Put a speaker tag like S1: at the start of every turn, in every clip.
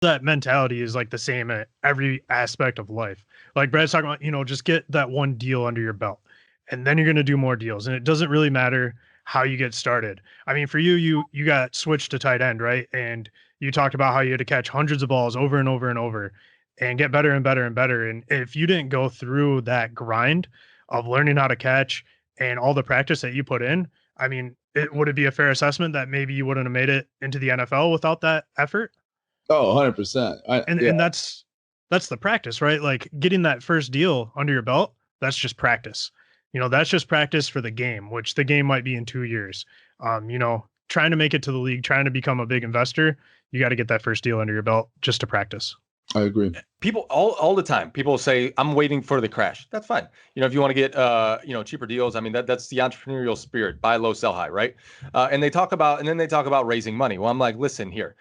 S1: that mentality is like the same at every aspect of life. Like Brad's talking about, just get that one deal under your belt and then you're going to do more deals. And it doesn't really matter how you get started. I mean, for you got switched to tight end, right? And you talked about how you had to catch hundreds of balls over and over and over and get better and better and better. And if you didn't go through that grind of learning how to catch and all the practice that you put in, I mean, would it be a fair assessment that maybe you wouldn't have made it into the NFL without that effort?
S2: Oh, 100%.
S1: And
S2: Yeah,
S1: that's the practice, right? Like getting that first deal under your belt, that's just practice. That's just practice for the game, which the game might be in 2 years. Trying to make it to the league, trying to become a big investor, you got to get that first deal under your belt just to practice.
S2: I agree.
S3: People all the time, people say, I'm waiting for the crash. That's fine. If you want to get, cheaper deals, I mean, that's the entrepreneurial spirit, buy low, sell high. Right. And then they talk about raising money. Well, I'm like, listen here,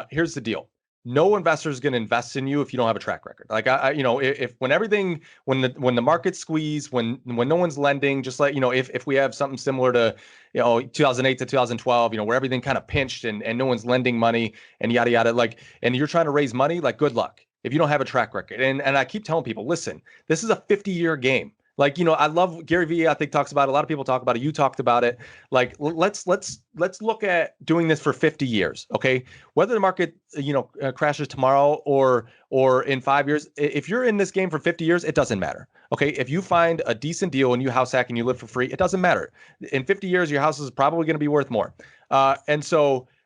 S3: here's the deal. No investor is going to invest in you if you don't have a track record. Like if when the market's squeezed, when no one's lending, just like, if we have something similar to, 2008 to 2012, where everything kind of pinched and no one's lending money and yada, yada, like, and you're trying to raise money, like, good luck if you don't have a track record. And I keep telling people, listen, this is a 50-year game. Like, I love Gary Vee, I think, talks about it. A lot of people talk about it. You talked about it. Like, let's look at doing this for 50 years. Okay. Whether the market, crashes tomorrow or in 5 years, if you're in this game for 50 years, it doesn't matter. Okay. If you find a decent deal and you house hack and you live for free, it doesn't matter. In 50 years, your house is probably going to be worth more.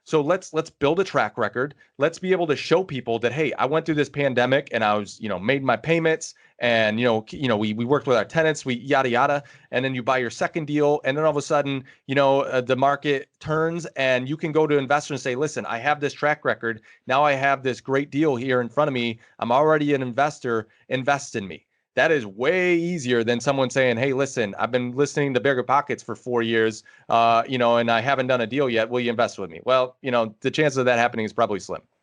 S3: So let's build a track record. Let's be able to show people that, hey, I went through this pandemic and I was, made my payments and, we worked with our tenants, we yada, yada. And then you buy your second deal. And then all of a sudden, the market turns and you can go to investors and say, listen, I have this track record. Now I have this great deal here in front of me. I'm already an investor. Invest in me. That is way easier than someone saying, hey, listen, I've been listening to Bigger Pockets for 4 years, and I haven't done a deal yet. Will you invest with me? Well, the chance of that happening is probably slim.